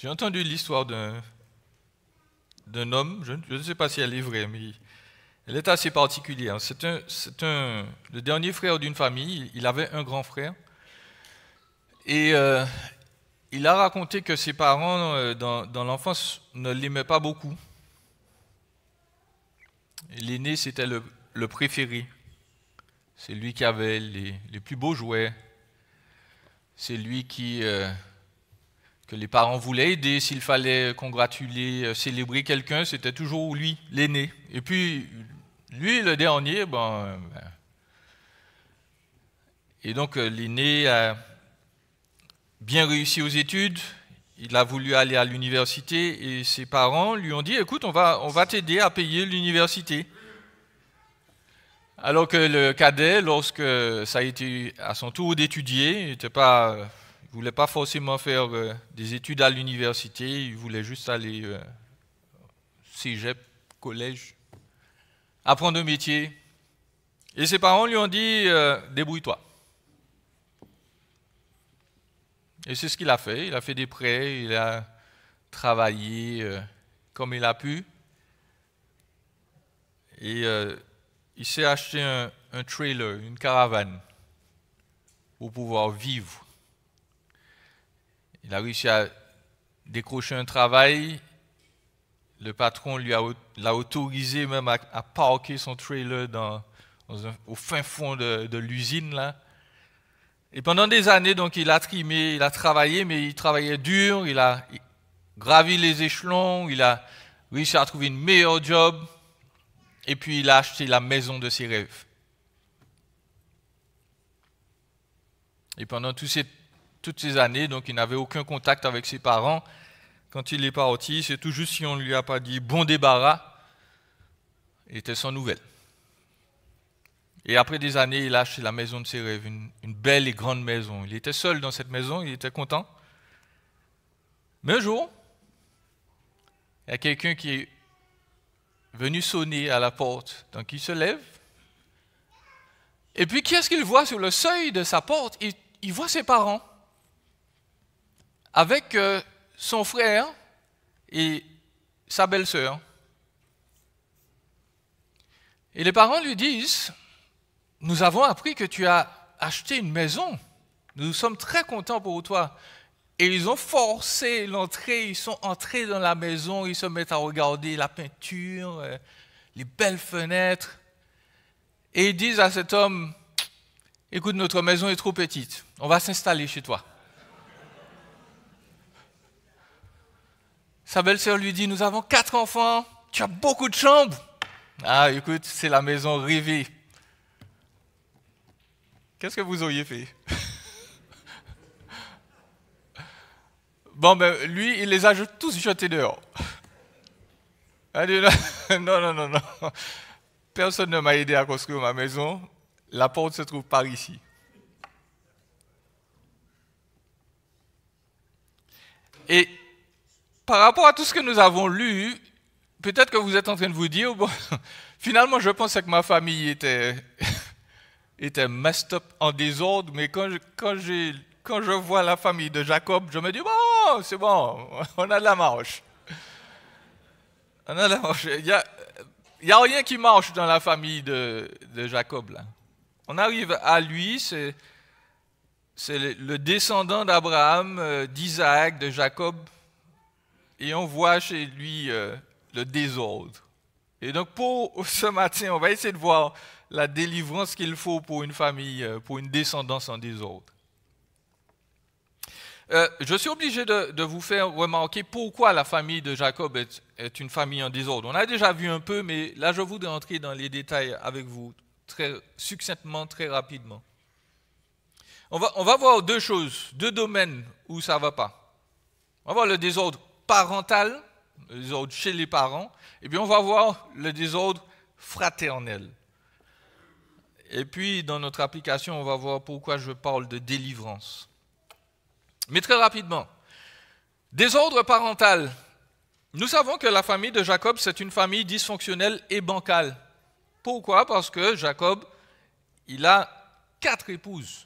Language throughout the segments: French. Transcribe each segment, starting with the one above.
J'ai entendu l'histoire d'un homme, je ne sais pas si elle est vraie, mais elle est assez particulière. Le dernier frère d'une famille, il avait un grand frère, et il a raconté que ses parents, dans l'enfance, ne l'aimaient pas beaucoup. L'aîné, c'était le préféré. C'est lui qui avait les plus beaux jouets. C'est lui que les parents voulaient aider. S'il fallait congratuler, célébrer quelqu'un, c'était toujours lui, l'aîné. Et puis, lui, le dernier, et donc l'aîné a bien réussi aux études. Il a voulu aller à l'université et ses parents lui ont dit, écoute, on va t'aider à payer l'université. Alors que le cadet, lorsque ça a été à son tour d'étudier, il ne voulait pas forcément faire des études à l'université, il voulait juste aller cégep, collège, apprendre un métier. Et ses parents lui ont dit, débrouille-toi. Et c'est ce qu'il a fait. Il a fait des prêts, il a travaillé comme il a pu. Et il s'est acheté un trailer, une caravane, pour pouvoir vivre. Il a réussi à décrocher un travail. Le patron l'a autorisé même à parquer son trailer au fin fond de l'usine, là. Et pendant des années, donc, il a trimé, il a travaillé, mais il travaillait dur, il a gravi les échelons, il a réussi à trouver une meilleure job, et puis il a acheté la maison de ses rêves. Et pendant toutes ces années, donc, il n'avait aucun contact avec ses parents. Quand il est parti, c'est tout juste si on ne lui a pas dit bon débarras, il était sans nouvelles. Et après des années, il a acheté la maison de ses rêves, une belle et grande maison. Il était seul dans cette maison, il était content. Mais un jour, il y a quelqu'un qui est venu sonner à la porte. Donc il se lève. Et puis qu'est-ce qu'il voit sur le seuil de sa porte? Il voit ses parents avec son frère et sa belle-sœur. Et les parents lui disent, nous avons appris que tu as acheté une maison. Nous sommes très contents pour toi. Et ils ont forcé l'entrée, ils sont entrés dans la maison, ils se mettent à regarder la peinture, les belles fenêtres. Et ils disent à cet homme, écoute, notre maison est trop petite, on va s'installer chez toi. Sa belle-sœur lui dit, nous avons 4 enfants, tu as beaucoup de chambres. Ah, écoute, c'est la maison rêvée. Qu'est-ce que vous auriez fait? Bon, ben, lui, il les a tous jetés dehors. Il dit, non. Personne ne m'a aidé à construire ma maison. La porte se trouve par ici. Et par rapport à tout ce que nous avons lu, peut-être que vous êtes en train de vous dire, bon, finalement, je pensais que ma famille était messed up, en désordre, mais quand je vois la famille de Jacob, je me dis, bon, c'est bon, on a de la marche. On a de la marche. Il y a rien qui marche dans la famille de Jacob, là. On arrive à lui, c'est le descendant d'Abraham, d'Isaac, de Jacob, et on voit chez lui le désordre. Et donc pour ce matin, on va essayer de voir la délivrance qu'il faut pour une famille, pour une descendance en désordre. Je suis obligé de vous faire remarquer pourquoi la famille de Jacob est une famille en désordre. On a déjà vu un peu, mais là je voudrais entrer dans les détails avec vous, très succinctement, très rapidement. On va voir deux choses, deux domaines où ça ne va pas. On va voir le désordre parental, le désordre chez les parents, et puis on va voir le désordre fraternel. Et puis dans notre application, on va voir pourquoi je parle de délivrance. Mais très rapidement, désordre parental. Nous savons que la famille de Jacob, c'est une famille dysfonctionnelle et bancale. Pourquoi? Parce que Jacob, il a 4 épouses.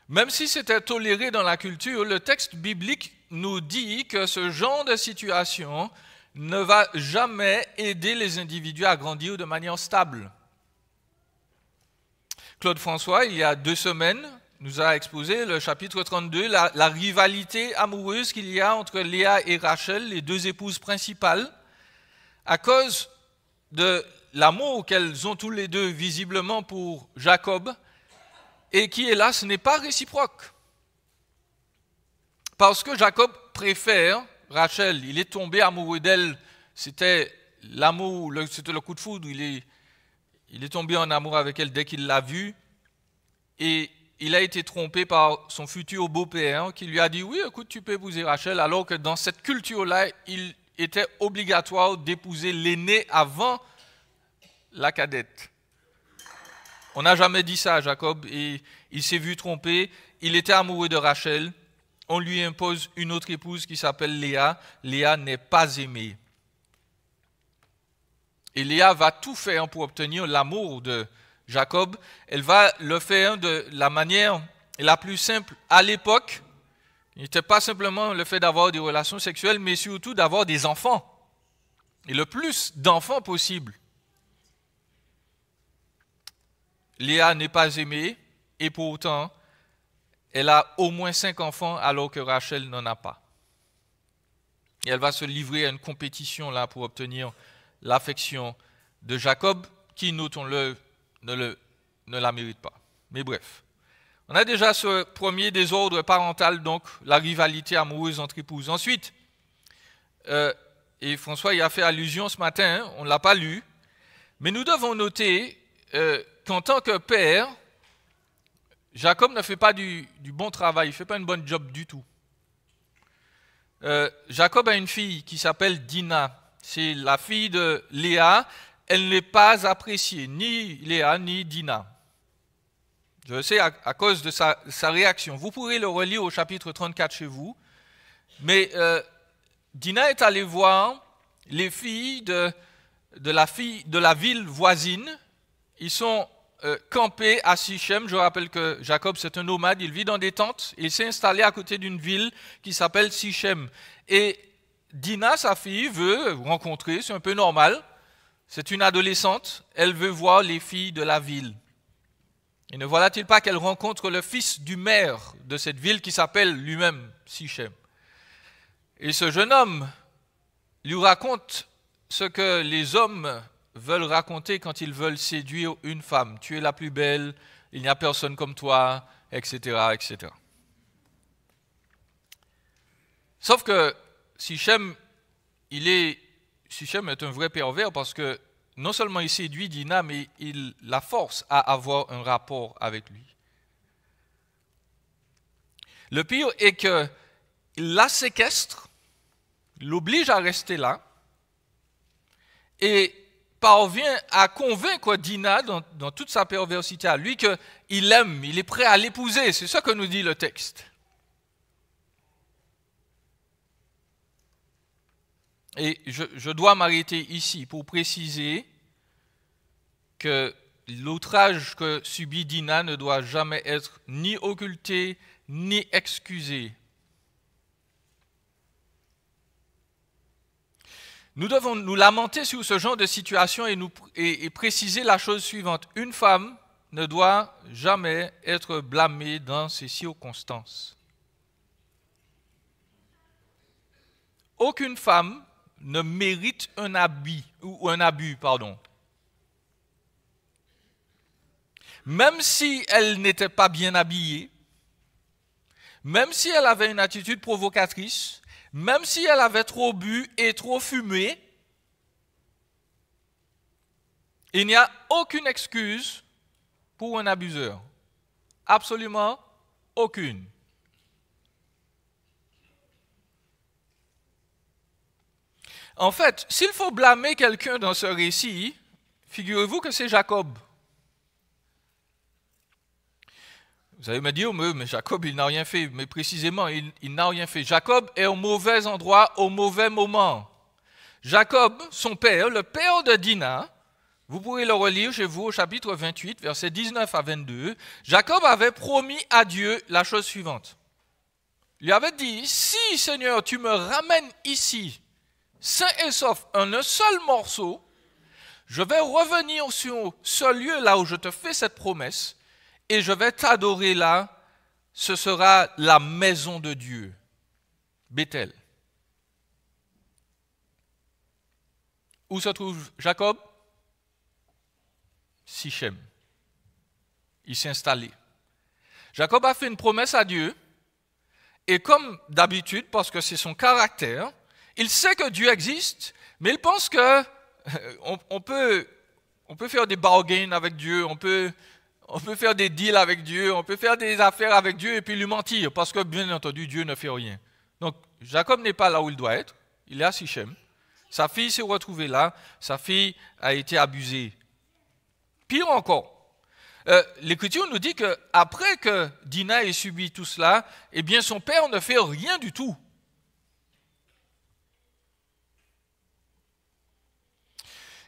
Même si c'était toléré dans la culture, le texte biblique nous dit que ce genre de situation ne va jamais aider les individus à grandir de manière stable. Claude François, il y a 2 semaines, nous a exposé le chapitre 32, la rivalité amoureuse qu'il y a entre Léa et Rachel, les 2 épouses principales, à cause de l'amour qu'elles ont tous les deux visiblement pour Jacob, et qui, hélas, n'est pas réciproque. Parce que Jacob préfère Rachel, il est tombé amoureux d'elle, c'était l'amour, c'était le coup de foudre, il est tombé en amour avec elle dès qu'il l'a vue, et il a été trompé par son futur beau-père qui lui a dit « Oui, écoute, tu peux épouser Rachel », alors que dans cette culture-là, il était obligatoire d'épouser l'aîné avant la cadette. On n'a jamais dit ça à Jacob et il s'est vu tromper. Il était amoureux de Rachel. On lui impose une autre épouse qui s'appelle Léa. Léa n'est pas aimée. Et Léa va tout faire pour obtenir l'amour de Jacob. Elle va le faire de la manière la plus simple à l'époque. Il n'était pas simplement le fait d'avoir des relations sexuelles, mais surtout d'avoir des enfants. Et le plus d'enfants possible. Léa n'est pas aimée et pourtant, elle a au moins 5 enfants alors que Rachel n'en a pas. Et elle va se livrer à une compétition là pour obtenir l'affection de Jacob qui, notons-le, ne la mérite pas. Mais bref, on a déjà ce premier désordre parental, donc la rivalité amoureuse entre épouses. Ensuite, et François y a fait allusion ce matin, on ne l'a pas lu, mais nous devons noter qu'en tant que père, Jacob ne fait pas du bon travail, il ne fait pas une bonne job du tout. Jacob a une fille qui s'appelle Dina, c'est la fille de Léa, elle n'est pas appréciée, ni Léa ni Dina. Je le sais à cause de sa réaction. Vous pourrez le relire au chapitre 34 chez vous, mais Dina est allée voir les filles de la ville voisine. Ils sont campés à Sichem. Je rappelle que Jacob, c'est un nomade, il vit dans des tentes. Il s'est installé à côté d'une ville qui s'appelle Sichem. Et Dina, sa fille, veut rencontrer, c'est un peu normal, c'est une adolescente, elle veut voir les filles de la ville. Et ne voilà-t-il pas qu'elle rencontre le fils du maire de cette ville qui s'appelle lui-même Sichem. Et ce jeune homme lui raconte ce que les hommes veulent raconter quand ils veulent séduire une femme. Tu es la plus belle, il n'y a personne comme toi, etc., etc. Sauf que Sichem est un vrai pervers parce que non seulement il séduit Dina, mais il la force à avoir un rapport avec lui. Le pire est qu'il la séquestre, l'oblige à rester là, et parvient à convaincre Dina, dans toute sa perversité à lui, qu'il l'aime, il est prêt à l'épouser. C'est ça que nous dit le texte. Et je dois m'arrêter ici pour préciser que l'outrage que subit Dina ne doit jamais être ni occulté, ni excusé. Nous devons nous lamenter sur ce genre de situation et préciser la chose suivante. Une femme ne doit jamais être blâmée dans ces circonstances. Aucune femme ne mérite un abus. Même si elle n'était pas bien habillée, même si elle avait une attitude provocatrice, même si elle avait trop bu et trop fumé, il n'y a aucune excuse pour un abuseur. Absolument aucune. En fait, s'il faut blâmer quelqu'un dans ce récit, figurez-vous que c'est Jacob. Vous allez me dire, mais Jacob, il n'a rien fait. Mais précisément, il n'a rien fait. Jacob est au mauvais endroit, au mauvais moment. Jacob, son père, le père de Dina, Vous pourrez le relire chez vous au chapitre 28, versets 19 à 22. Jacob avait promis à Dieu la chose suivante. Il lui avait dit, si Seigneur, tu me ramènes ici, sain et sauf, en un seul morceau, je vais revenir sur ce lieu là où je te fais cette promesse et je vais t'adorer là. Ce sera la maison de Dieu, Bethel. Où se trouve Jacob? Sichem. Il s'est installé. Jacob a fait une promesse à Dieu et comme d'habitude, parce que c'est son caractère, il sait que Dieu existe, mais il pense que on peut faire des bargains avec Dieu, on peut faire des deals avec Dieu, on peut faire des affaires avec Dieu et puis lui mentir, parce que bien entendu, Dieu ne fait rien. Donc, Jacob n'est pas là où il doit être, il est à Sichem. Sa fille s'est retrouvée là, sa fille a été abusée. Pire encore, l'Écriture nous dit qu'après que Dina ait subi tout cela, eh bien son père ne fait rien du tout.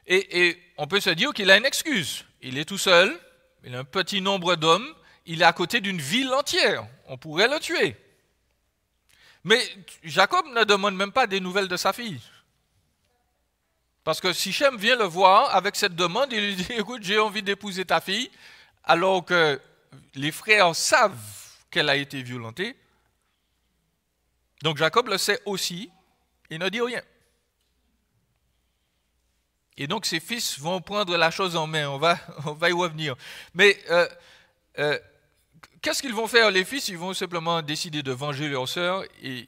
Et on peut se dire qu'il a une excuse. Il est tout seul, il a un petit nombre d'hommes, il est à côté d'une ville entière. On pourrait le tuer. Mais Jacob ne demande même pas des nouvelles de sa fille. Parce que Sichem vient le voir avec cette demande, il lui dit, écoute, j'ai envie d'épouser ta fille, alors que les frères savent qu'elle a été violentée. Donc Jacob le sait aussi, il ne dit rien. Et donc ses fils vont prendre la chose en main, on va y revenir. Mais qu'est-ce qu'ils vont faire les fils? Ils vont simplement décider de venger leur sœur et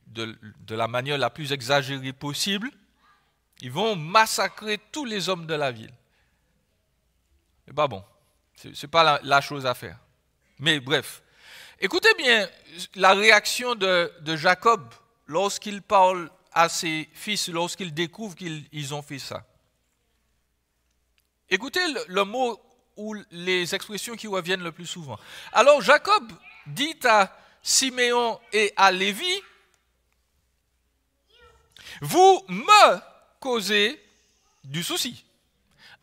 de la manière la plus exagérée possible. Ils vont massacrer tous les hommes de la ville. C'est pas bon, c'est pas la chose à faire. Mais bref, écoutez bien la réaction de Jacob lorsqu'il parle à ses fils, lorsqu'ils découvrent qu'ils ont fait ça. Écoutez le mot ou les expressions qui reviennent le plus souvent. Alors Jacob dit à Siméon et à Lévi, vous me causez du souci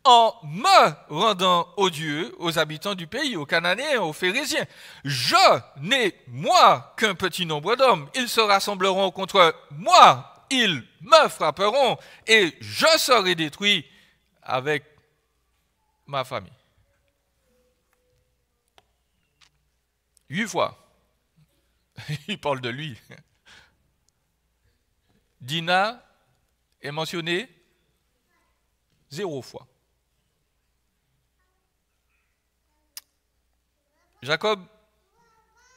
en me rendant odieux aux habitants du pays, aux Cananéens, aux Phérésiens. Je n'ai, moi, qu'un petit nombre d'hommes. Ils se rassembleront contre moi, ils me frapperont, et je serai détruit avec ma famille. 8 fois. Il parle de lui. Dina est mentionné 0 fois. Jacob,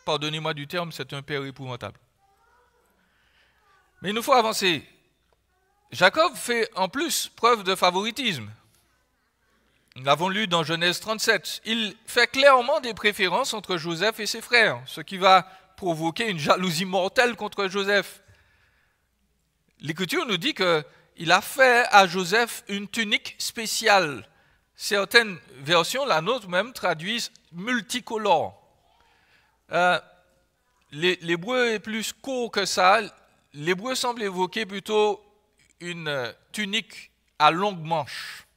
pardonnez-moi du terme, c'est un père épouvantable. Mais il nous faut avancer. Jacob fait en plus preuve de favoritisme. Nous l'avons lu dans Genèse 37. Il fait clairement des préférences entre Joseph et ses frères, ce qui va provoquer une jalousie mortelle contre Joseph. L'Écriture nous dit qu'il a fait à Joseph une tunique spéciale. Certaines versions, la nôtre même, traduisent multicolore. L'hébreu est plus court que ça. L'hébreu semble évoquer plutôt une tunique à longue manche.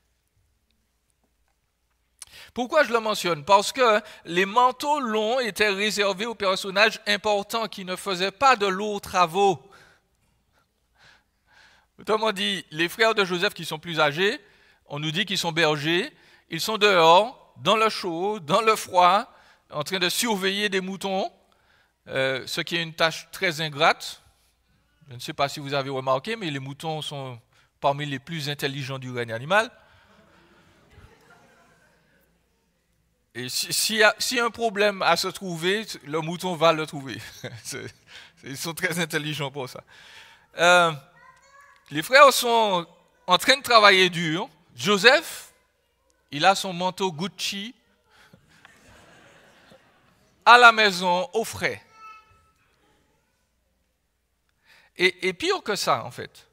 Pourquoi je le mentionne? Parce que les manteaux longs étaient réservés aux personnages importants qui ne faisaient pas de lourds travaux. Autrement dit, les frères de Joseph qui sont plus âgés, on nous dit qu'ils sont bergers, ils sont dehors, dans le chaud, dans le froid, en train de surveiller des moutons, ce qui est une tâche très ingrate. Je ne sais pas si vous avez remarqué, mais les moutons sont parmi les plus intelligents du règne animal. Et s'il y a un problème à se trouver, le mouton va le trouver. Ils sont très intelligents pour ça. Les frères sont en train de travailler dur. Joseph, il a son manteau Gucci à la maison, au frais. Et pire que ça, en fait.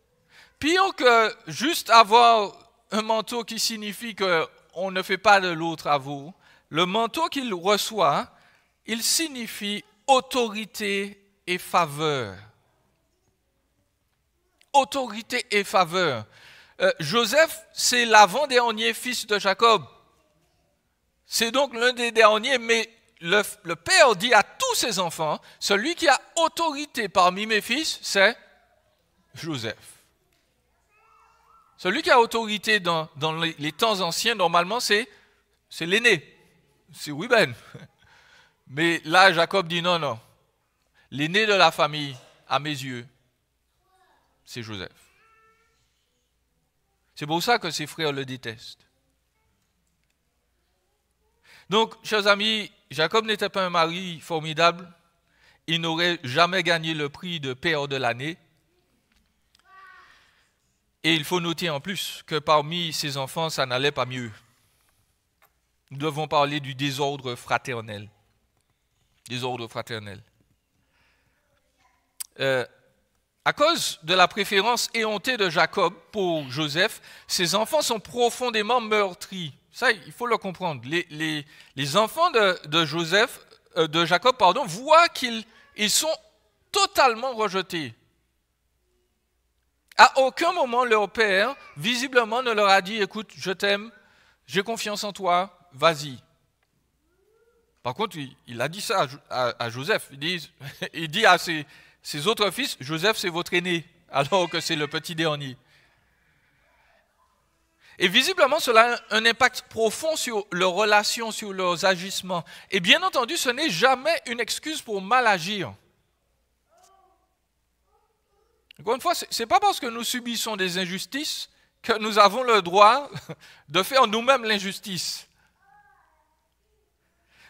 Pire que juste avoir un manteau qui signifie qu'on ne fait pas de lourds travaux. Le manteau qu'il reçoit, il signifie autorité et faveur. Autorité et faveur. Joseph, c'est l'avant-dernier fils de Jacob. C'est donc l'un des derniers, mais le père dit à tous ses enfants, celui qui a autorité parmi mes fils, c'est Joseph. Celui qui a autorité dans les temps anciens, normalement, c'est l'aîné, c'est Ruben. Mais là, Jacob dit non. L'aîné de la famille, à mes yeux, c'est Joseph. C'est pour ça que ses frères le détestent. Donc, chers amis, Jacob n'était pas un mari formidable. Il n'aurait jamais gagné le prix de père de l'année. Et il faut noter en plus que parmi ses enfants, ça n'allait pas mieux. Nous devons parler du désordre fraternel. Désordre fraternel. À cause de la préférence éhontée de Jacob pour Joseph, ses enfants sont profondément meurtris. Ça, il faut le comprendre. Les enfants de Jacob, voient qu'ils sont totalement rejetés. À aucun moment, leur père, visiblement, ne leur a dit « Écoute, je t'aime, j'ai confiance en toi, vas-y ». Par contre, il a dit ça à Joseph. Il dit à ses autres fils, Joseph, c'est votre aîné, alors que c'est le petit dernier. Et visiblement, cela a un impact profond sur leurs relations, sur leurs agissements. Et bien entendu, ce n'est jamais une excuse pour mal agir. Encore une fois, ce n'est pas parce que nous subissons des injustices que nous avons le droit de faire nous-mêmes l'injustice.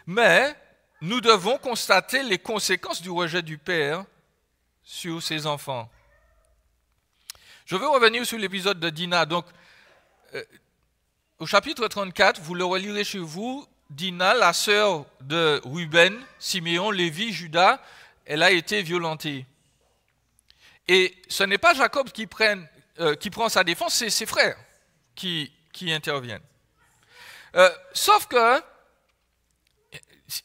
Mais nous devons constater les conséquences du rejet du Père sur ses enfants. Je veux revenir sur l'épisode de Dina. Donc, au chapitre 34, vous le relirez chez vous, Dina, la sœur de Ruben, Siméon, Lévi, Juda, elle a été violentée. Et ce n'est pas Jacob qui prend sa défense, c'est ses frères qui interviennent. Sauf que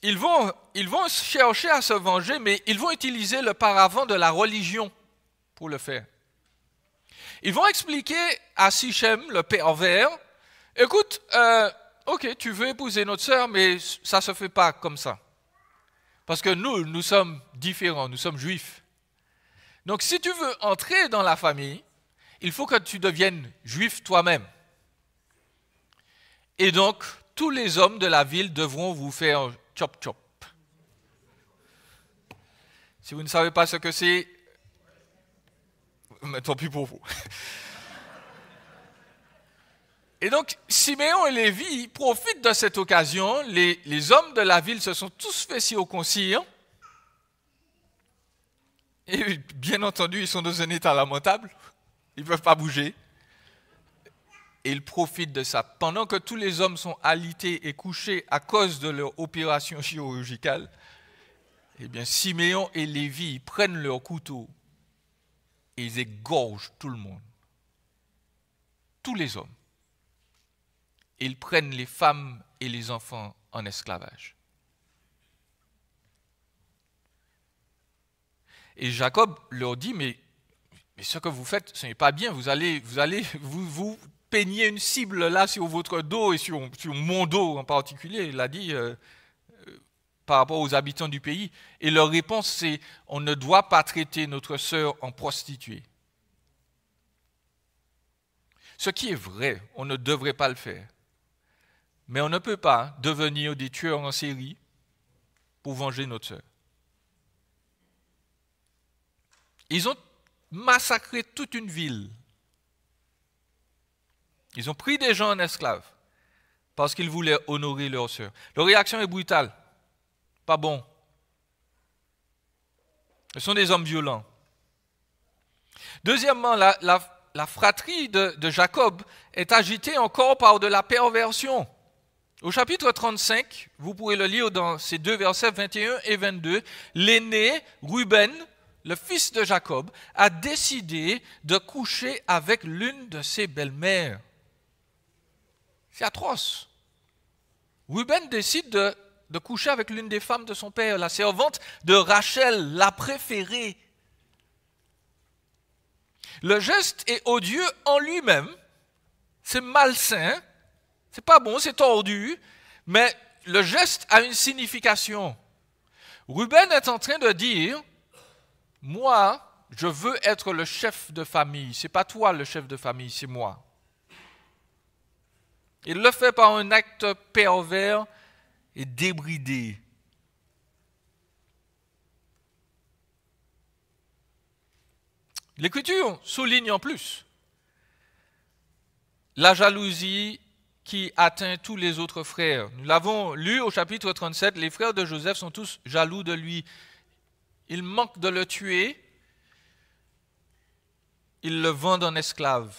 ils vont chercher à se venger, mais ils vont utiliser le paravent de la religion pour le faire. Ils vont expliquer à Sichem, le pervers, écoute, ok, tu veux épouser notre sœur, mais ça ne se fait pas comme ça. Parce que nous sommes différents, nous sommes juifs. Donc, si tu veux entrer dans la famille, il faut que tu deviennes juif toi-même. Et donc, tous les hommes de la ville devront vous faire chop-chop. Si vous ne savez pas ce que c'est, tant pis pour vous. Et donc, Siméon et Lévi profitent de cette occasion. Les hommes de la ville se sont tous fait circoncire. Et bien entendu, ils sont dans un état lamentable. Ils ne peuvent pas bouger. Et ils profitent de ça. Pendant que tous les hommes sont alités et couchés à cause de leur opération chirurgicale, eh bien, Siméon et Lévi prennent leur couteau et ils égorgent tout le monde. Tous les hommes. Et ils prennent les femmes et les enfants en esclavage. Et Jacob leur dit, mais ce que vous faites, ce n'est pas bien. Vous allez vous peigner une cible là sur votre dos et sur mon dos en particulier. Il a dit par rapport aux habitants du pays. Et leur réponse, c'est, on ne doit pas traiter notre sœur en prostituée. Ce qui est vrai, on ne devrait pas le faire. Mais on ne peut pas devenir des tueurs en série pour venger notre sœur. Ils ont massacré toute une ville. Ils ont pris des gens en esclaves parce qu'ils voulaient honorer leur sœur. Leur réaction est brutale. Pas bon. Ce sont des hommes violents. Deuxièmement, la fratrie de Jacob est agitée encore par de la perversion. Au chapitre 35, vous pourrez le lire dans ces deux versets 21 et 22, l'aîné, Ruben, le fils de Jacob, a décidé de coucher avec l'une de ses belles-mères. C'est atroce. Ruben décide de coucher avec l'une des femmes de son père, la servante de Rachel, la préférée. Le geste est odieux en lui-même, c'est malsain, c'est pas bon, c'est tordu, mais le geste a une signification. Ruben est en train de dire, moi, je veux être le chef de famille. C'est pas toi le chef de famille, c'est moi. Il le fait par un acte pervers et débridé. L'Écriture souligne en plus la jalousie qui atteint tous les autres frères. Nous l'avons lu au chapitre 37, les frères de Joseph sont tous jaloux de lui. Ils manquent de le tuer, ils le vendent en esclave.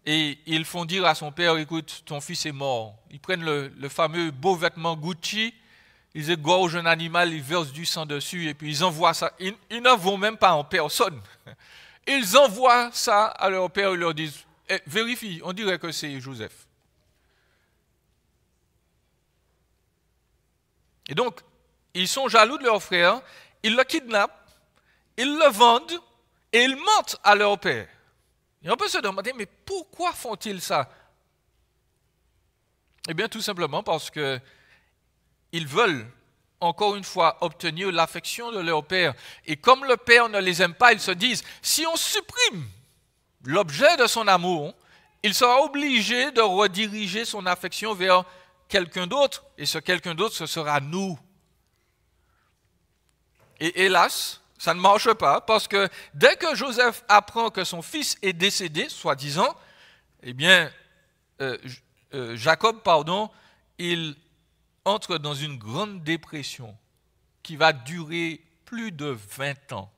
Et ils font dire à son père, écoute, ton fils est mort. Ils prennent le fameux beau vêtement Gucci, ils égorgent un animal, ils versent du sang dessus et puis ils envoient ça. Ils n'en vont même pas en personne. Ils envoient ça à leur père, ils leur disent, vérifie, on dirait que c'est Joseph. Et donc, ils sont jaloux de leur frère, ils le kidnappent, ils le vendent et ils mentent à leur père. Et on peut se demander, mais pourquoi font-ils ça? Eh bien, tout simplement parce qu'ils veulent, encore une fois, obtenir l'affection de leur père. Et comme le père ne les aime pas, ils se disent, si on supprime l'objet de son amour, il sera obligé de rediriger son affection vers quelqu'un d'autre, et ce quelqu'un d'autre, ce sera nous. Et hélas, ça ne marche pas, parce que dès que Joseph apprend que son fils est décédé, soi-disant, eh bien, Jacob, il entre dans une grande dépression qui va durer plus de 20 ans.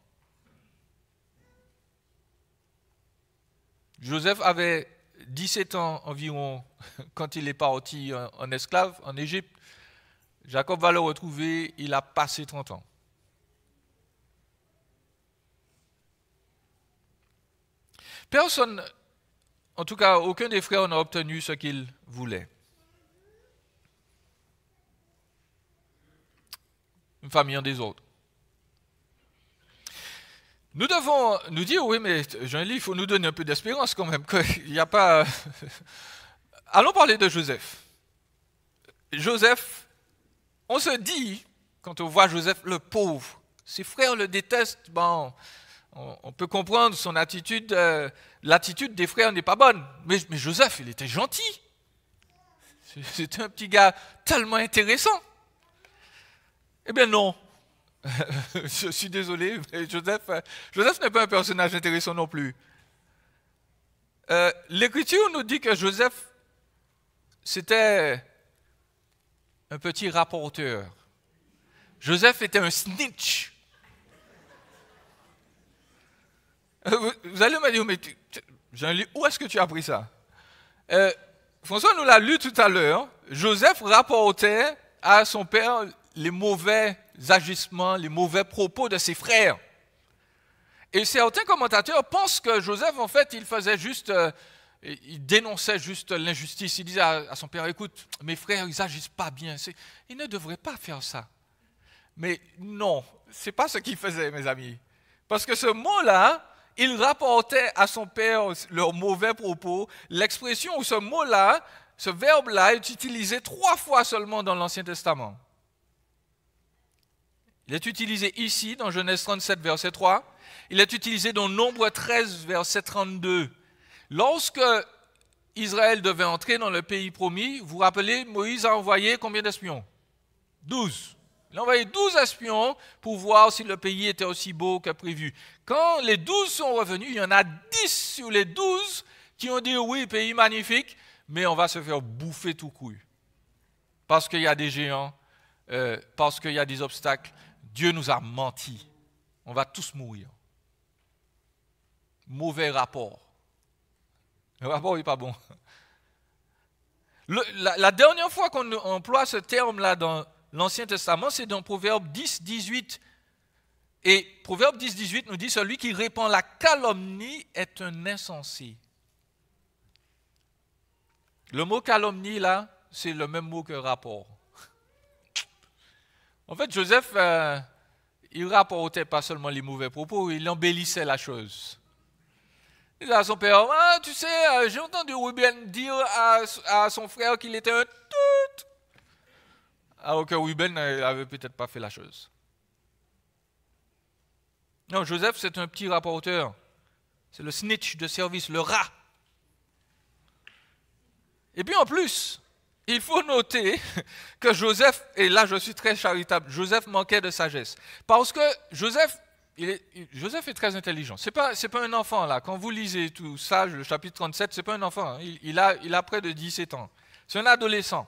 Joseph avait 17 ans environ quand il est parti en esclave en Égypte. Jacob va le retrouver, il a passé 30 ans. Personne, en tout cas aucun des frères n'a obtenu ce qu'il voulait. Une famille en désordre. Nous devons nous dire, oui, mais Jean-Élie, il faut nous donner un peu d'espérance quand même, qu'il n'y a pas... Allons parler de Joseph. Joseph, on se dit, quand on voit Joseph le pauvre, ses frères le détestent, bon, on peut comprendre son attitude, l'attitude des frères n'est pas bonne, mais Joseph, il était gentil. C'était un petit gars tellement intéressant. Eh bien non. Je suis désolé, mais Joseph n'est pas un personnage intéressant non plus. L'Écriture nous dit que Joseph, c'était un petit rapporteur. Joseph était un snitch. Vous allez me dire, mais Jean-Louis, où est-ce que tu as appris ça? François nous l'a lu tout à l'heure. Joseph rapportait à son père les mauvais agissements, les mauvais propos de ses frères. Et certains commentateurs pensent que Joseph, en fait, il dénonçait juste l'injustice. Il disait à son père, écoute, mes frères, ils n'agissent pas bien. Ils ne devraient pas faire ça. Mais non, ce n'est pas ce qu'il faisait, mes amis. Parce que ce mot-là, il rapportait à son père leurs mauvais propos. L'expression ou ce mot-là, ce verbe-là est utilisé 3 fois seulement dans l'Ancien Testament. Il est utilisé ici, dans Genèse 37, verset 3. Il est utilisé dans Nombre 13, verset 32. Lorsque Israël devait entrer dans le pays promis, vous vous rappelez, Moïse a envoyé combien d'espions? 12. Il a envoyé 12 espions pour voir si le pays était aussi beau que prévu. Quand les 12 sont revenus, il y en a 10 sur les 12 qui ont dit oui, pays magnifique, mais on va se faire bouffer tout couille. Parce qu'il y a des géants, parce qu'il y a des obstacles. Dieu nous a menti. On va tous mourir. Mauvais rapport. Le rapport n'est pas bon. La dernière fois qu'on emploie ce terme-là dans l'Ancien Testament, c'est dans Proverbe 10, 18. Et Proverbe 10, 18 nous dit, celui qui répand la calomnie est un insensé. Le mot calomnie, là, c'est le même mot que rapport. En fait, Joseph, il rapportait pas seulement les mauvais propos, il embellissait la chose. Il dit à son père, ah, tu sais, j'ai entendu Ruben dire à son frère qu'il était un tout. Alors que Ruben n'avait peut-être pas fait la chose. Non, Joseph, c'est un petit rapporteur. C'est le snitch de service, le rat. Et puis en plus, il faut noter que Joseph, et là je suis très charitable, Joseph manquait de sagesse. Parce que Joseph est très intelligent. C'est pas un enfant là. Quand vous lisez tout ça, le chapitre 37, c'est pas un enfant. Hein. Il a près de 17 ans. C'est un adolescent.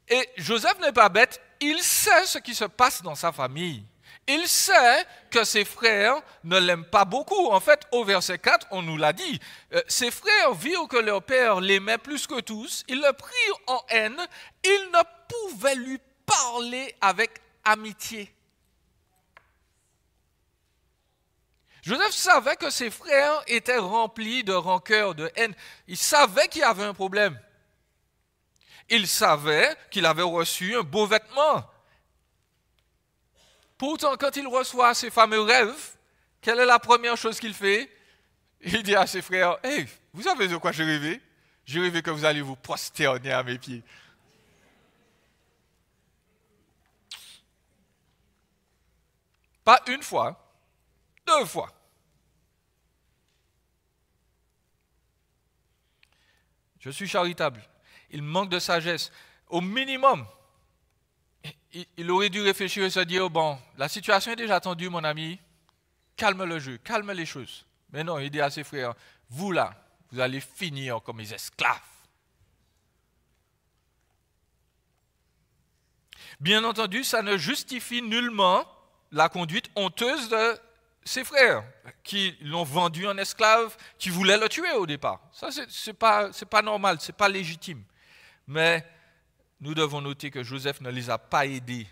Et Joseph n'est pas bête. Il sait ce qui se passe dans sa famille. Il sait que ses frères ne l'aiment pas beaucoup. En fait, au verset 4, on nous l'a dit. Ses frères virent que leur père l'aimait plus que tous. Ils le prirent en haine. Ils ne pouvaient lui parler avec amitié. Joseph savait que ses frères étaient remplis de rancœur, de haine. Il savait qu'il y avait un problème. Il savait qu'il avait reçu un beau vêtement. Pourtant, quand il reçoit ses fameux rêves, quelle est la première chose qu'il fait? Il dit à ses frères, « Hey, vous savez de quoi j'ai rêvé? J'ai rêvé que vous allez vous prosterner à mes pieds. » Pas une fois, 2 fois. Je suis charitable. Il manque de sagesse. Au minimum, il aurait dû réfléchir et se dire, bon, la situation est déjà tendue, mon ami, calme le jeu, calme les choses. Mais non, il dit à ses frères, vous là, vous allez finir comme les esclaves. Bien entendu, ça ne justifie nullement la conduite honteuse de ses frères, qui l'ont vendu en esclave, qui voulaient le tuer au départ. Ça, c'est pas normal, c'est pas légitime. Mais nous devons noter que Joseph ne les a pas aidés.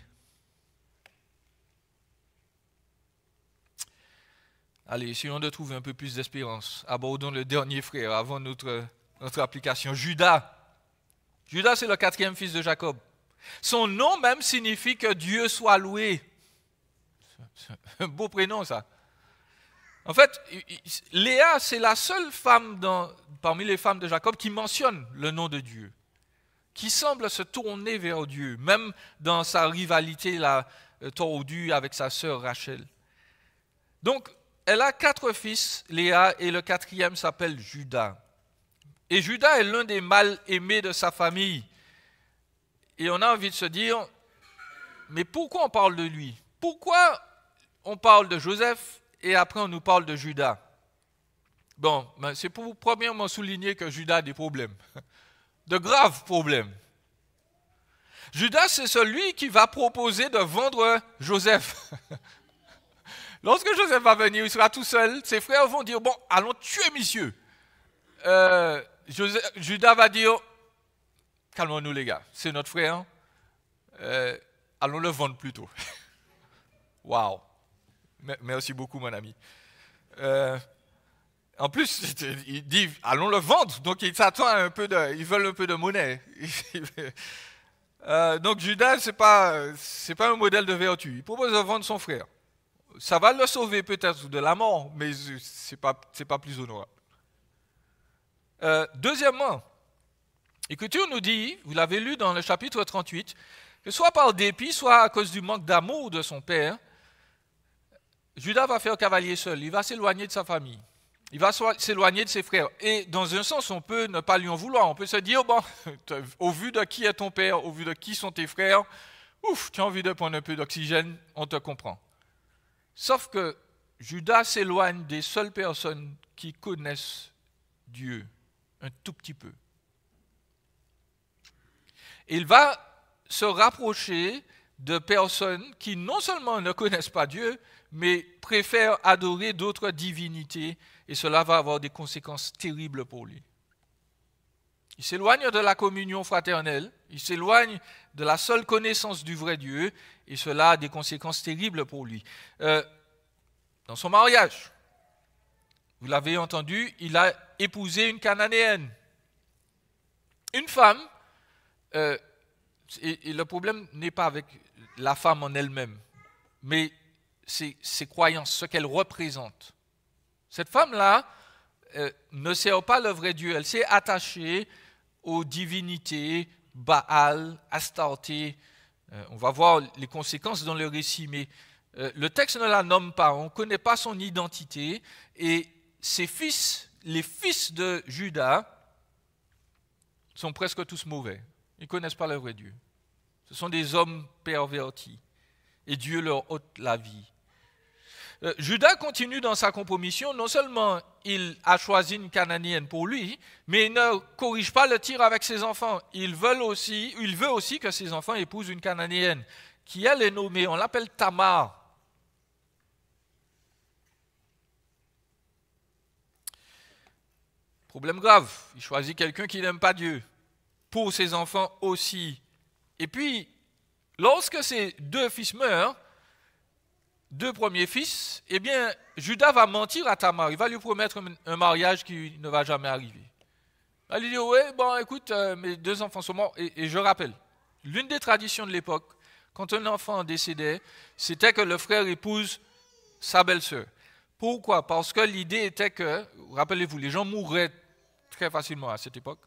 Allez, essayons de trouver un peu plus d'espérance. Abordons le dernier frère avant notre application. Judas. Judas, c'est le 4e fils de Jacob. Son nom même signifie que Dieu soit loué. C'est un beau prénom, ça. En fait, Léa, c'est la seule femme parmi les femmes de Jacob qui mentionne le nom de Dieu, qui semble se tourner vers Dieu, même dans sa rivalité tordue avec sa sœur Rachel. Donc, elle a 4 fils, Léa, et le 4e s'appelle Judas. Et Judas est l'un des mal-aimés de sa famille. Et on a envie de se dire, mais pourquoi on parle de lui? Pourquoi on parle de Joseph et après on nous parle de Judas? Bon, c'est pour premièrement souligner que Judas a des problèmes, de graves problèmes. Judas, c'est celui qui va proposer de vendre Joseph. Lorsque Joseph va venir, il sera tout seul. Ses frères vont dire, bon, allons tuer monsieur. Judas va dire, calmons-nous les gars, c'est notre frère. Allons le vendre plutôt. Waouh. Merci beaucoup mon ami. En plus, il dit, allons le vendre. Donc il s'attend à ils veulent un peu de monnaie. Donc Judas, c'est pas un modèle de vertu. Il propose de vendre son frère. Ça va le sauver peut-être de la mort, mais c'est pas plus honorable. Deuxièmement, l'Écriture nous dit, vous l'avez lu dans le chapitre 38, que soit par dépit, soit à cause du manque d'amour de son père, Judas va faire cavalier seul, il va s'éloigner de sa famille, il va s'éloigner de ses frères. Et dans un sens, on peut ne pas lui en vouloir, on peut se dire, bon, au vu de qui est ton père, au vu de qui sont tes frères, ouf, tu as envie de prendre un peu d'oxygène, on te comprend. Sauf que Judas s'éloigne des seules personnes qui connaissent Dieu, un tout petit peu. Il va se rapprocher de personnes qui non seulement ne connaissent pas Dieu, mais préfèrent adorer d'autres divinités, et cela va avoir des conséquences terribles pour lui. Il s'éloigne de la communion fraternelle, il s'éloigne de la seule connaissance du vrai Dieu, et cela a des conséquences terribles pour lui. Dans son mariage, vous l'avez entendu, il a épousé une Cananéenne. Une femme, et le problème n'est pas avec la femme en elle-même, mais ses croyances, ce qu'elle représente. Cette femme-là ne sert pas le vrai Dieu. Elle s'est attachée aux divinités, Baal, Astarté. On va voir les conséquences dans le récit, mais le texte ne la nomme pas. On ne connaît pas son identité. Et ses fils, les fils de Juda, sont presque tous mauvais. Ils ne connaissent pas le vrai Dieu. Ce sont des hommes pervertis. Et Dieu leur ôte la vie. Juda continue dans sa compromission. Non seulement il a choisi une Cananéenne pour lui, mais il ne corrige pas le tir avec ses enfants. Il veut aussi que ses enfants épousent une Cananéenne, qui elle est nommée, on l'appelle Tamar. Problème grave, il choisit quelqu'un qui n'aime pas Dieu, pour ses enfants aussi. Et puis, lorsque ses deux fils meurent, deux premiers fils, eh bien, Juda va mentir à Tamar. Il va lui promettre un mariage qui ne va jamais arriver. Il va lui dire, oui, bon, écoute, mes deux enfants sont morts. Et je rappelle, l'une des traditions de l'époque, quand un enfant décédait, c'était que le frère épouse sa belle-sœur. Pourquoi? Parce que l'idée était que, rappelez-vous, les gens mouraient très facilement à cette époque.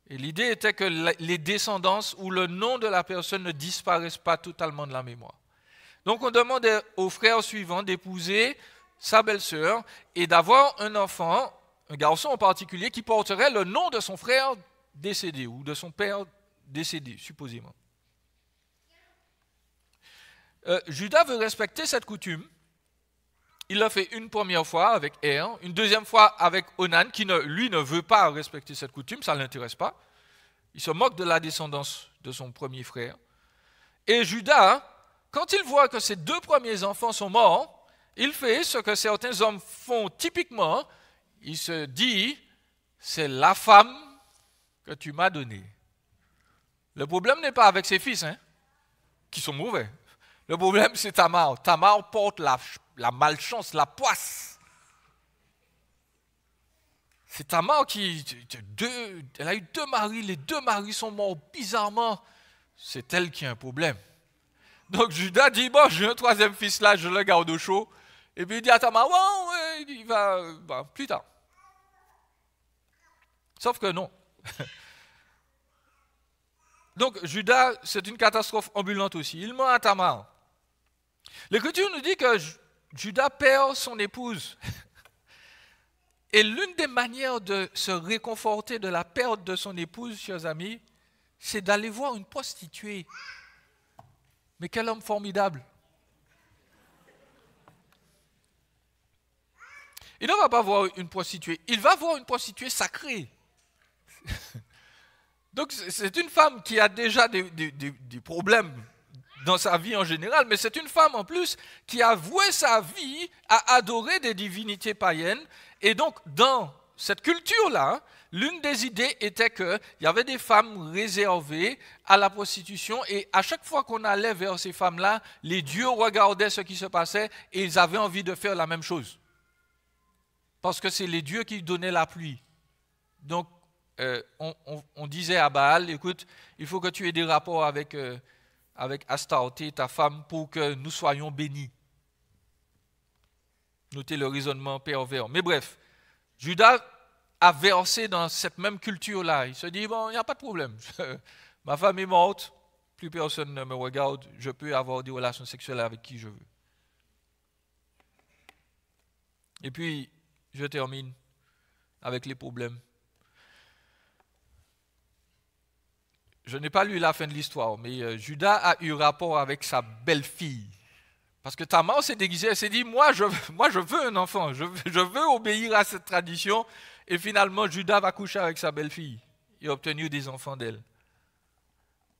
Et l'idée était que les descendances ou le nom de la personne ne disparaissent pas totalement de la mémoire. Donc on demandait au frère suivant d'épouser sa belle-sœur et d'avoir un enfant, un garçon en particulier, qui porterait le nom de son frère décédé ou de son père décédé, supposément. Juda veut respecter cette coutume. Il l'a fait une première fois avec Er, une deuxième fois avec Onan, qui lui ne veut pas respecter cette coutume, ça ne l'intéresse pas. Il se moque de la descendance de son premier frère. Et Juda, quand il voit que ses deux premiers enfants sont morts, il fait ce que certains hommes font typiquement. Il se dit, c'est la femme que tu m'as donnée. Le problème n'est pas avec ses fils, qui sont mauvais. Le problème, c'est Tamar. Tamar porte la malchance, la poisse. C'est Tamar elle a eu deux maris, les deux maris sont morts bizarrement. C'est elle qui a un problème. Donc Juda dit, bon, j'ai un troisième fils là, je le garde au chaud. Et puis il dit à Tamar, ouais, il va plus tard. Sauf que non. Donc Juda, c'est une catastrophe ambulante aussi. Il ment à Tamar. L'Écriture nous dit que Juda perd son épouse. Et l'une des manières de se réconforter de la perte de son épouse, chers amis, c'est d'aller voir une prostituée. Mais quel homme formidable! Il ne va pas voir une prostituée, il va voir une prostituée sacrée. Donc c'est une femme qui a déjà des problèmes dans sa vie en général, mais c'est une femme en plus qui a voué sa vie à adorer des divinités païennes. Et donc dans cette culture-là, l'une des idées était qu'il y avait des femmes réservées à la prostitution et à chaque fois qu'on allait vers ces femmes-là, les dieux regardaient ce qui se passait et ils avaient envie de faire la même chose. Parce que c'est les dieux qui donnaient la pluie. Donc on disait à Baal, écoute, il faut que tu aies des rapports avec Astarté, ta femme, pour que nous soyons bénis. Notez le raisonnement pervers. Mais bref, Juda a versé dans cette même culture-là. Il se dit, bon, il n'y a pas de problème. Ma femme est morte, plus personne ne me regarde, je peux avoir des relations sexuelles avec qui je veux. Et puis, je termine avec les problèmes. Je n'ai pas lu la fin de l'histoire, mais Juda a eu rapport avec sa belle-fille. Parce que Tamar s'est déguisée, elle s'est dit, moi je veux un enfant, je veux obéir à cette tradition. Et finalement, Juda va coucher avec sa belle-fille et obtenir des enfants d'elle.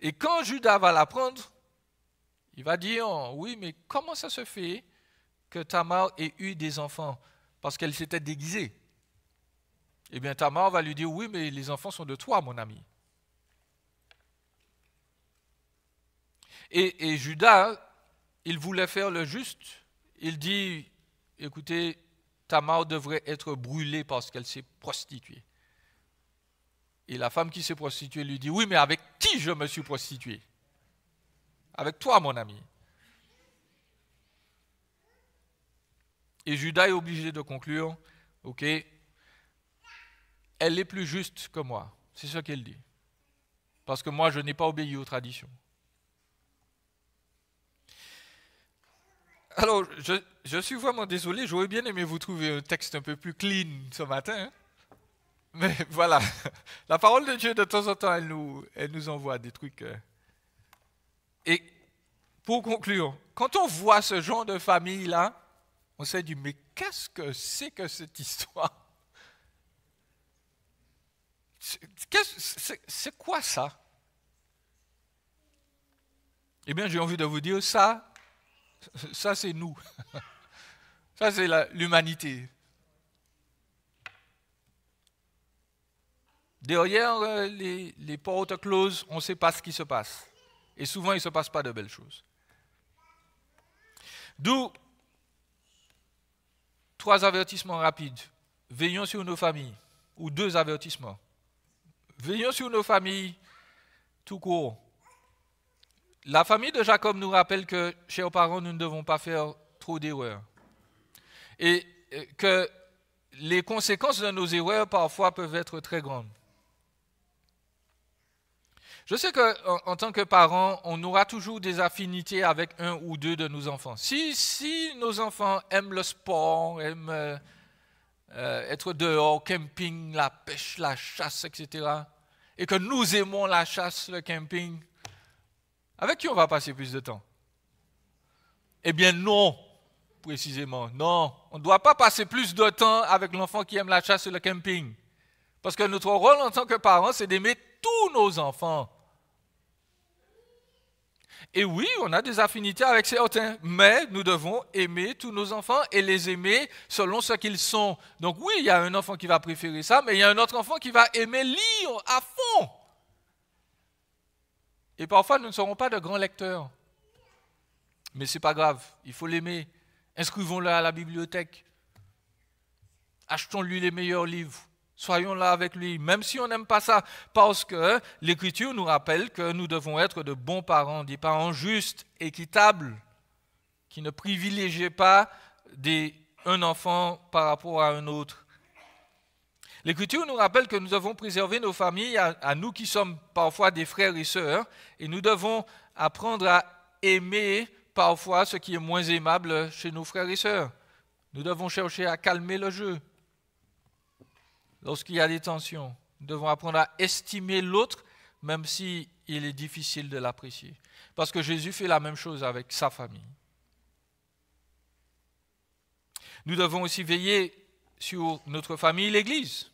Et quand Juda va l'apprendre, il va dire, oui, mais comment ça se fait que Tamar ait eu des enfants? Parce qu'elle s'était déguisée. Eh bien, Tamar va lui dire, oui, mais les enfants sont de toi, mon ami. Et Juda, il voulait faire le juste. Il dit, écoutez, Tamar devrait être brûlée parce qu'elle s'est prostituée. Et la femme qui s'est prostituée lui dit, oui, mais avec qui je me suis prostituée? Avec toi, mon ami. Et Juda est obligé de conclure, Ok? Elle est plus juste que moi. C'est ce qu'elle dit. Parce que moi, je n'ai pas obéi aux traditions. Alors, je suis vraiment désolé, j'aurais bien aimé vous trouver un texte un peu plus clean ce matin. Hein. Mais voilà, la parole de Dieu, de temps en temps, elle nous envoie des trucs. Et pour conclure, quand on voit ce genre de famille-là, on s'est dit, mais qu'est-ce que c'est que cette histoire? C'est quoi ça? Eh bien, j'ai envie de vous dire, ça c'est nous. Ça, c'est l'humanité. Derrière les portes closes, on ne sait pas ce qui se passe. Et souvent, il ne se passe pas de belles choses. D'où 3 avertissements rapides. Veillons sur nos familles. Ou 2 avertissements. Veillons sur nos familles tout court. La famille de Jacob nous rappelle que, chers parents, nous ne devons pas faire trop d'erreurs. Et que les conséquences de nos erreurs, parfois, peuvent être très grandes. Je sais qu'en tant que parents, on aura toujours des affinités avec un ou 2 de nos enfants. Si nos enfants aiment le sport, aiment être dehors, camping, la pêche, la chasse, etc., et que nous aimons la chasse, le camping, avec qui on va passer plus de temps? Eh bien non, précisément, non. On ne doit pas passer plus de temps avec l'enfant qui aime la chasse et le camping. Parce que notre rôle en tant que parents, c'est d'aimer tous nos enfants. Et oui, on a des affinités avec certains, mais nous devons aimer tous nos enfants et les aimer selon ce qu'ils sont. Donc oui, il y a un enfant qui va préférer ça, mais il y a un autre enfant qui va aimer lire à fond. Et parfois, nous ne serons pas de grands lecteurs. Mais ce n'est pas grave, il faut l'aimer. Inscrivons-le à la bibliothèque. Achetons-lui les meilleurs livres. Soyons là avec lui, même si on n'aime pas ça, parce que l'Écriture nous rappelle que nous devons être de bons parents, des parents justes, équitables, qui ne privilégient pas un enfant par rapport à un autre. L'Écriture nous rappelle que nous devons préserver nos familles, à nous qui sommes parfois des frères et sœurs, et nous devons apprendre à aimer parfois ce qui est moins aimable chez nos frères et sœurs. Nous devons chercher à calmer le jeu. Lorsqu'il y a des tensions, nous devons apprendre à estimer l'autre, même si il est difficile de l'apprécier. Parce que Jésus fait la même chose avec sa famille. Nous devons aussi veiller sur notre famille, l'Église.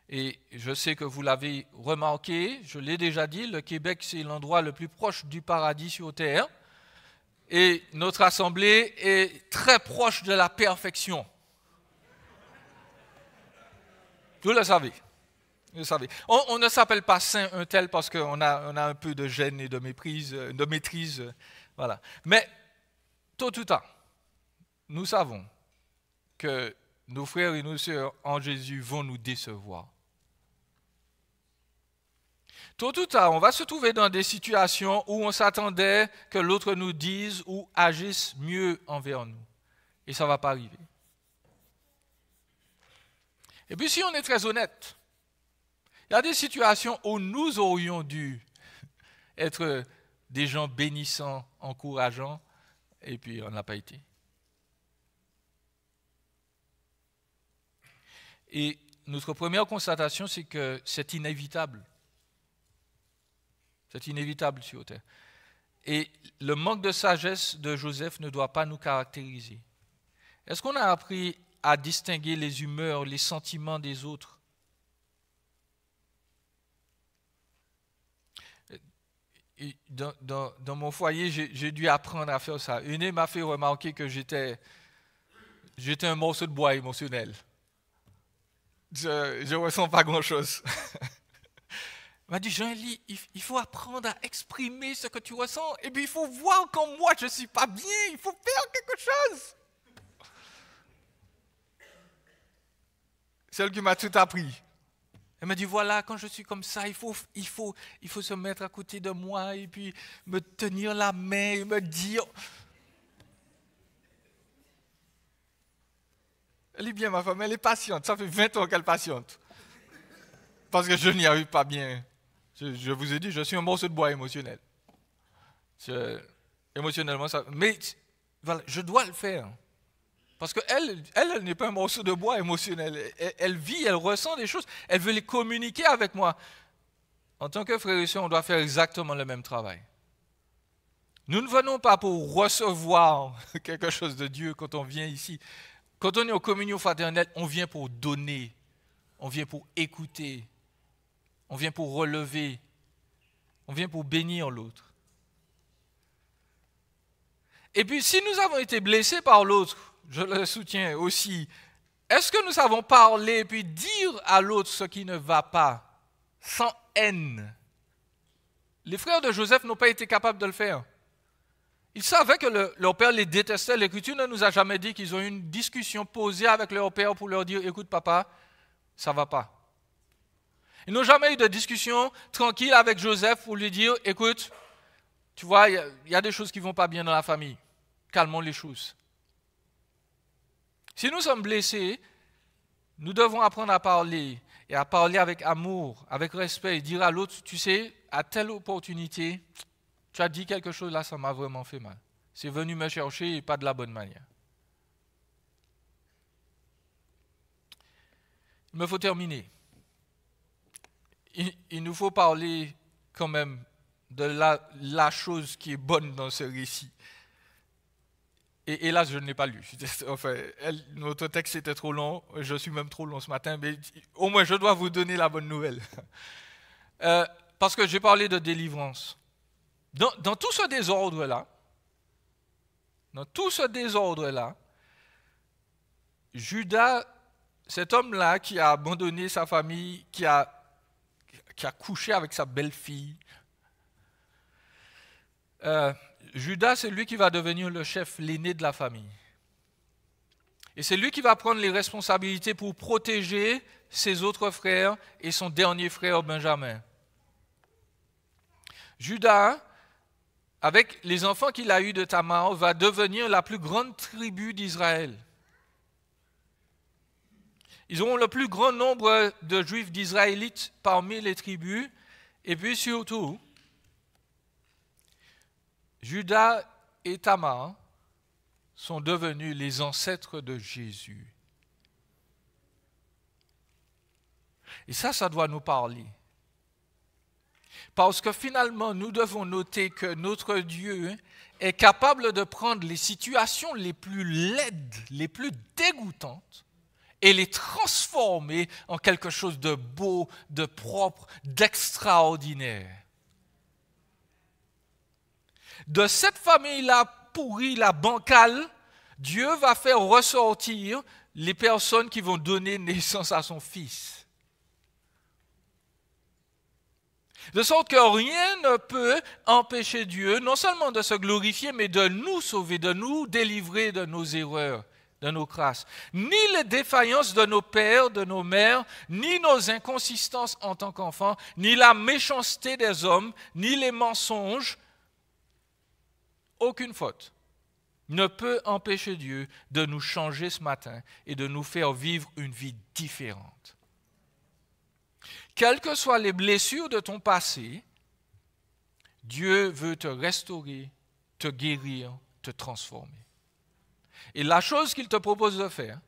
Et je sais que vous l'avez remarqué, je l'ai déjà dit, le Québec, c'est l'endroit le plus proche du paradis sur terre. Et notre assemblée est très proche de la perfection. Vous le savez. Vous le savez. On ne s'appelle pas saint un tel parce qu'on a un peu de gêne et de maîtrise. Voilà. Mais tôt ou tard, nous savons que nos frères et nos sœurs en Jésus vont nous décevoir. Tôt ou tard, on va se trouver dans des situations où on s'attendait que l'autre nous dise ou agisse mieux envers nous. Et ça ne va pas arriver. Et puis si on est très honnête, il y a des situations où nous aurions dû être des gens bénissants, encourageants, et puis on n'a pas été. Et notre première constatation, c'est que c'est inévitable. C'est inévitable sur terre. Et le manque de sagesse de Joseph ne doit pas nous caractériser. Est-ce qu'on a appris à distinguer les humeurs, les sentiments des autres? Et dans mon foyer, j'ai dû apprendre à faire ça. Une m'a fait remarquer que j'étais un morceau de bois émotionnel. Je ne ressens pas grand-chose. Il m'a dit, Jean-Élie, il faut apprendre à exprimer ce que tu ressens. Et puis il faut voir quand moi je ne suis pas bien. Il faut faire quelque chose. Celle qui m'a tout appris. Elle m'a dit, voilà, quand je suis comme ça, il faut se mettre à côté de moi et puis me tenir la main et me dire... Elle est bien, ma femme, elle est patiente. Ça fait 20 ans qu'elle patiente. Parce que je n'y arrive pas bien. Je vous ai dit, je suis un morceau de bois émotionnel. Émotionnellement, ça. Mais voilà, je dois le faire. Parce qu'elle, elle n'est pas un morceau de bois émotionnel. Elle vit, elle ressent des choses. Elle veut les communiquer avec moi. En tant que frère et sœur, on doit faire exactement le même travail. Nous ne venons pas pour recevoir quelque chose de Dieu quand on vient ici. Quand on est aux communions fraternelles, on vient pour donner, on vient pour écouter, on vient pour relever, on vient pour bénir l'autre. Et puis, si nous avons été blessés par l'autre, je le soutiens aussi, est-ce que nous savons parler et puis dire à l'autre ce qui ne va pas, sans haine? Les frères de Joseph n'ont pas été capables de le faire. Ils savaient que leur père les détestait. L'Écriture ne nous a jamais dit qu'ils ont eu une discussion posée avec leur père pour leur dire « Écoute papa, ça ne va pas ». Ils n'ont jamais eu de discussion tranquille avec Joseph pour lui dire « Écoute, tu vois, il y a des choses qui ne vont pas bien dans la famille. Calmons les choses. » Si nous sommes blessés, nous devons apprendre à parler et à parler avec amour, avec respect et dire à l'autre « Tu sais, à telle opportunité, tu as dit quelque chose là, ça m'a vraiment fait mal. C'est venu me chercher et pas de la bonne manière. » Il me faut terminer. Il nous faut parler quand même de la chose qui est bonne dans ce récit. Et hélas, je ne l'ai pas lu. Enfin, notre texte était trop long, je suis même trop long ce matin, mais au moins je dois vous donner la bonne nouvelle. Parce que j'ai parlé de délivrance. Dans tout ce désordre-là, Judas, cet homme-là qui a abandonné sa famille, qui a couché avec sa belle-fille, Judas, c'est lui qui va devenir le chef, l'aîné de la famille. Et c'est lui qui va prendre les responsabilités pour protéger ses autres frères et son dernier frère Benjamin. Judas, avec les enfants qu'il a eus de Tamar, va devenir la plus grande tribu d'Israël. Ils auront le plus grand nombre de juifs d'Israélites parmi les tribus. Et puis surtout, Judas et Tamar sont devenus les ancêtres de Jésus. Et ça doit nous parler. Parce que finalement, nous devons noter que notre Dieu est capable de prendre les situations les plus laides, les plus dégoûtantes, et les transformer en quelque chose de beau, de propre, d'extraordinaire. De cette famille-là pourrie, la bancale, Dieu va faire ressortir les personnes qui vont donner naissance à son fils. De sorte que rien ne peut empêcher Dieu non seulement de se glorifier, mais de nous sauver, de nous délivrer de nos erreurs, de nos crasses. Ni les défaillances de nos pères, de nos mères, ni nos inconsistances en tant qu'enfants, ni la méchanceté des hommes, ni les mensonges, aucune faute ne peut empêcher Dieu de nous changer ce matin et de nous faire vivre une vie différente. Quelles que soient les blessures de ton passé, Dieu veut te restaurer, te guérir, te transformer. Et la chose qu'il te propose de faire,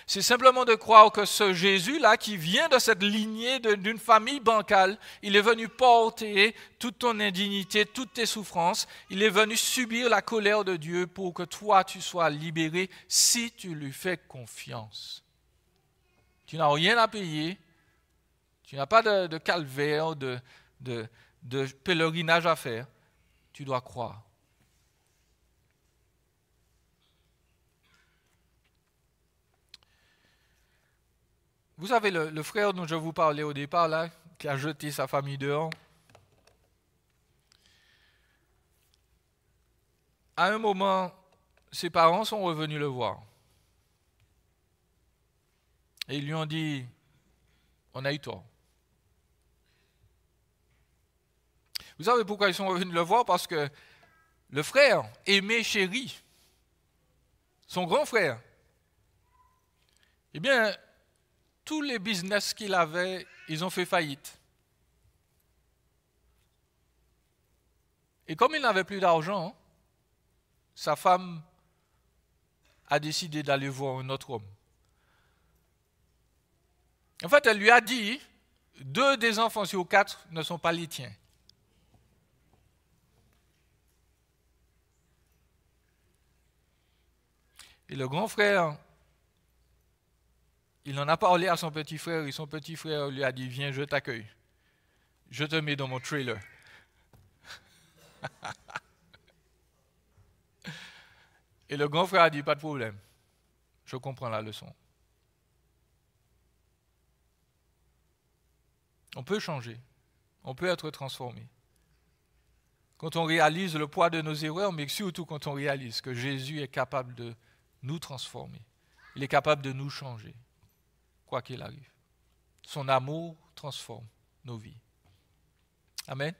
c'est simplement de croire que ce Jésus-là, qui vient de cette lignée d'une famille bancale, il est venu porter toute ton indignité, toutes tes souffrances, il est venu subir la colère de Dieu pour que toi, tu sois libéré si tu lui fais confiance. Tu n'as rien à payer, tu n'as pas de calvaire, de pèlerinage à faire, tu dois croire. Vous savez, le frère dont je vous parlais au départ, là, qui a jeté sa famille dehors, à un moment, ses parents sont revenus le voir. Et ils lui ont dit, on a eu tort. Vous savez pourquoi ils sont revenus le voir? Parce que le frère, aimé, chéri, son grand frère, Eh bien, tous les business qu'il avait, ils ont fait faillite. Et comme il n'avait plus d'argent, sa femme a décidé d'aller voir un autre homme. En fait, elle lui a dit, 2 des enfants sur 4 ne sont pas les tiens. Et le grand frère, il en a parlé à son petit frère, et son petit frère lui a dit, viens, je t'accueille. Je te mets dans mon trailer. Et le grand frère a dit, pas de problème, je comprends la leçon. On peut changer, on peut être transformé. Quand on réalise le poids de nos erreurs, mais surtout quand on réalise que Jésus est capable de nous transformer. Il est capable de nous changer, quoi qu'il arrive. Son amour transforme nos vies. Amen.